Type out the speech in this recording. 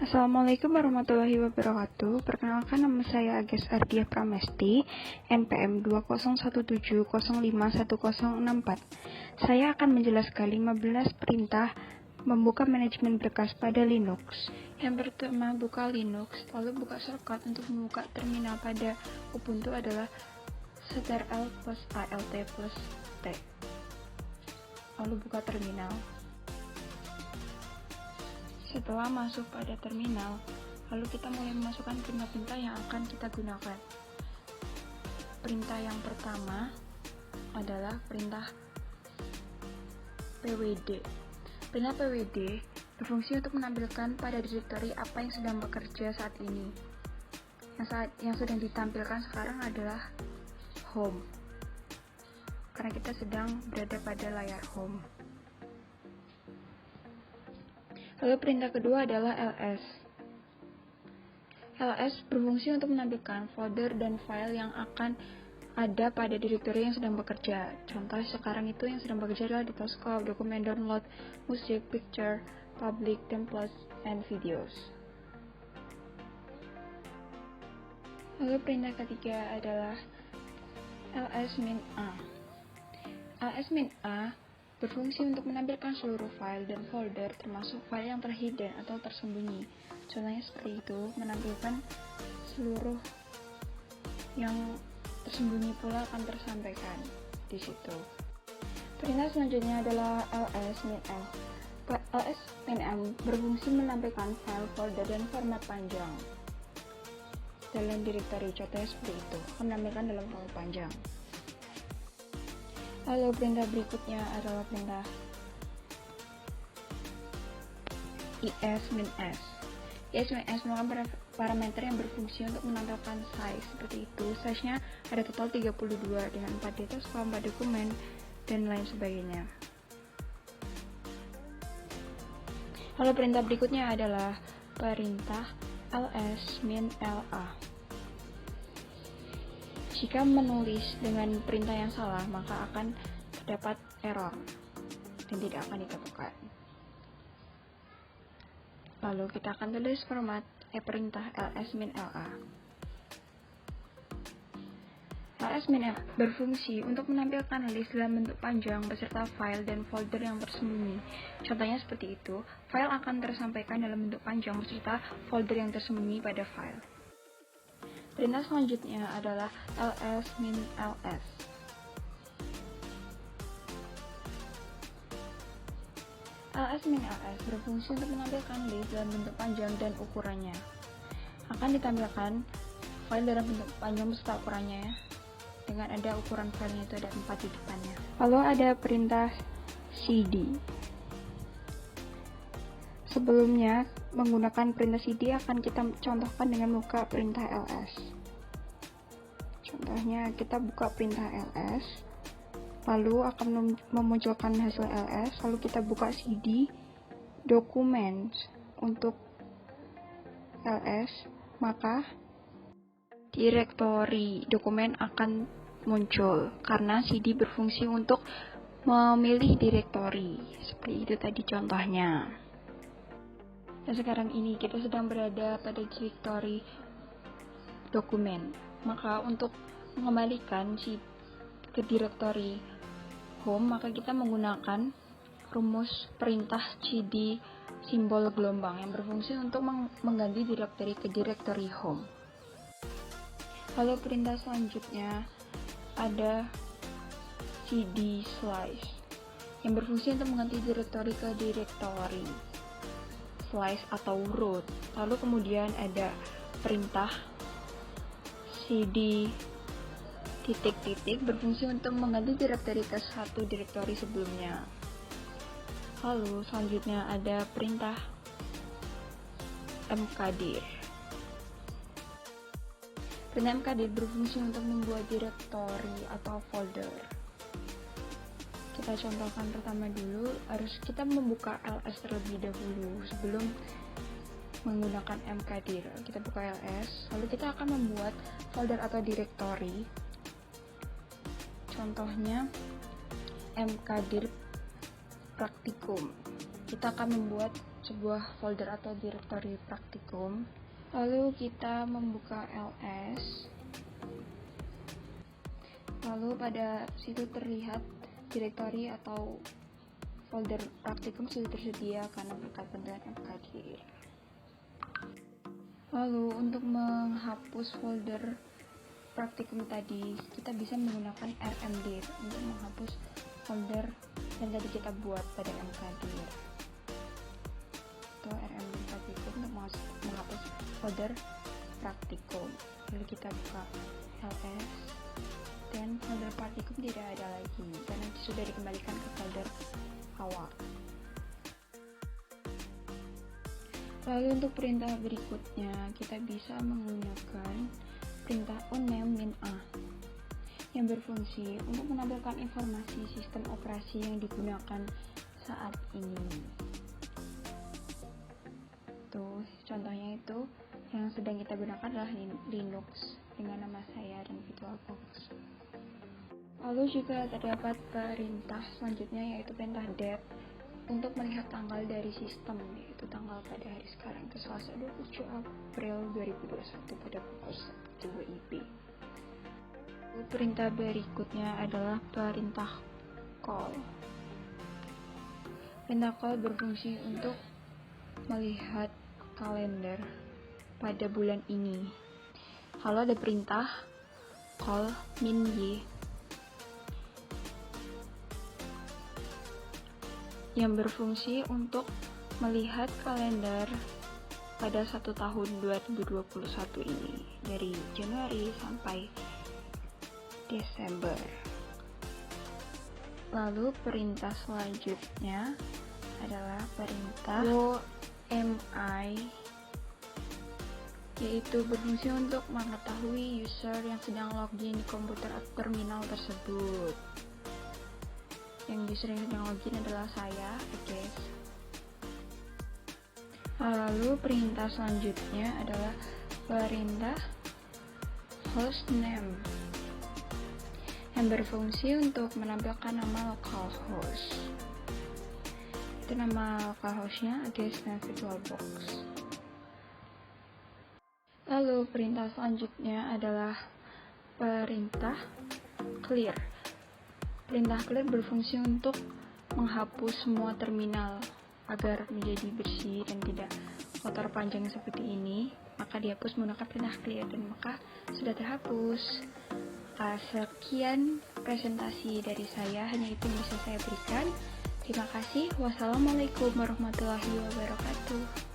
Assalamualaikum warahmatullahi wabarakatuh. Perkenalkan, nama saya Agnes Ardia Pramesti, NPM 2017051064. Saya akan menjelaskan 15 perintah membuka manajemen berkas pada Linux. Yang pertama, buka Linux, lalu buka shortcut untuk membuka terminal pada Ubuntu adalah Ctrl plus Alt plus T. Lalu buka terminal. Setelah masuk pada terminal, lalu kita mulai memasukkan perintah-perintah yang akan kita gunakan. Perintah yang pertama adalah perintah pwd. Perintah pwd berfungsi untuk menampilkan pada direktori apa yang sedang bekerja saat ini. Yang sedang ditampilkan sekarang adalah home, karena kita sedang berada pada layar home. Lalu perintah kedua adalah ls. ls berfungsi untuk menampilkan folder dan file yang akan ada pada direktori yang sedang bekerja. Contoh sekarang itu yang sedang bekerja adalah Detailscope, dokumen download, musik, picture, public, templates, and videos. Lalu perintah ketiga adalah ls-a. ls-a berfungsi untuk menampilkan seluruh file dan folder termasuk file yang terhidden atau tersembunyi. Contohnya seperti itu, menampilkan seluruh yang tersembunyi pula akan tersampaikan di situ. Perintah selanjutnya adalah ls-l. ls-m berfungsi menampilkan file, folder, dan format panjang dalam direktori. Contohnya seperti itu, menampilkan dalam format panjang. Lalu perintah berikutnya adalah perintah is-s. is-s merupakan parameter yang berfungsi untuk menampilkan size. Seperti itu, size-nya ada total 32 dengan 4 data, 4 dokumen, dan lain sebagainya. Lalu perintah berikutnya adalah perintah ls-la. Jika menulis dengan perintah yang salah, maka akan terdapat error dan tidak akan ditemukan. Lalu kita akan tulis format perintah ls-la. ls-la berfungsi untuk menampilkan list dalam bentuk panjang beserta file dan folder yang tersembunyi. Contohnya seperti itu, file akan tersampaikan dalam bentuk panjang beserta folder yang tersembunyi pada file. Perintah selanjutnya adalah ls-ls. ls-ls berfungsi untuk menampilkan list dalam bentuk panjang dan ukurannya. Akan ditampilkan file dalam bentuk panjang beserta ukurannya dengan ada ukuran filenya itu ada 4 di depannya. Lalu ada perintah cd. Sebelumnya, menggunakan perintah cd akan kita contohkan dengan buka perintah ls. Contohnya, kita buka perintah ls, lalu akan memunculkan hasil ls, lalu kita buka cd, dokumen untuk ls, maka direktori dokumen akan muncul, karena cd berfungsi untuk memilih direktori. Seperti itu tadi contohnya. Dan sekarang ini kita sedang berada pada direktori dokumen. Maka untuk mengembalikan ke direktori home, maka kita menggunakan rumus perintah cd simbol gelombang yang berfungsi untuk mengganti direktori ke direktori home. Lalu perintah selanjutnya ada cd slice yang berfungsi untuk mengganti direktori ke direktori slice atau root. Lalu kemudian ada perintah cd titik-titik berfungsi untuk mengganti direktori ke satu direktori sebelumnya. Lalu selanjutnya ada perintah mkdir. Perintah mkdir berfungsi untuk membuat direktori atau folder. Kita contohkan pertama dulu, harus kita membuka ls terlebih dahulu sebelum menggunakan mkdir. Kita buka ls, lalu kita akan membuat folder atau direktori. Contohnya mkdir praktikum. Kita akan membuat sebuah folder atau directory praktikum. Lalu kita membuka ls. Lalu pada situ terlihat directory atau folder praktikum sudah tersedia karena berkaitan dengan MKdir. Lalu untuk menghapus folder praktikum tadi, kita bisa menggunakan rmdir untuk menghapus folder yang tadi kita buat pada MKdir. Atau rmdir praktikum untuk menghapus folder praktikum. Lalu kita buka ls, dan folder praktikum tidak ada lagi karena sudah dikembalikan ke folder awal. Lalu untuk perintah berikutnya, kita bisa menggunakan perintah unname-a yang berfungsi untuk menampilkan informasi sistem operasi yang digunakan saat ini. Tuh, contohnya itu yang sedang kita gunakan adalah Linux dengan nama saya dan VirtualBox. Lalu juga terdapat perintah selanjutnya, yaitu perintah det untuk melihat tanggal dari sistem, yaitu tanggal pada hari sekarang itu Selasa 27 April 2021 pada pukul 1 WIB. Perintah berikutnya adalah perintah call. Perintah call berfungsi untuk melihat kalender pada bulan ini. Lalu ada perintah call -y yang berfungsi untuk melihat kalender pada 1 tahun 2021 ini dari Januari sampai Desember. Lalu perintah selanjutnya adalah perintah mi, yaitu berfungsi untuk mengetahui user yang sedang login di komputer atau terminal tersebut. Yang user yang sedang login adalah saya, guys. Lalu perintah selanjutnya adalah perintah hostname yang berfungsi untuk menampilkan nama localhost. Itu nama localhostnya, guys, dan VirtualBox. Lalu perintah selanjutnya adalah perintah clear. Perintah clear berfungsi untuk menghapus semua terminal agar menjadi bersih dan tidak kotor panjang seperti ini. Maka dihapus menggunakan perintah clear, dan maka sudah terhapus. Sekian presentasi dari saya, hanya itu yang bisa saya berikan. Terima kasih. Wassalamualaikum warahmatullahi wabarakatuh.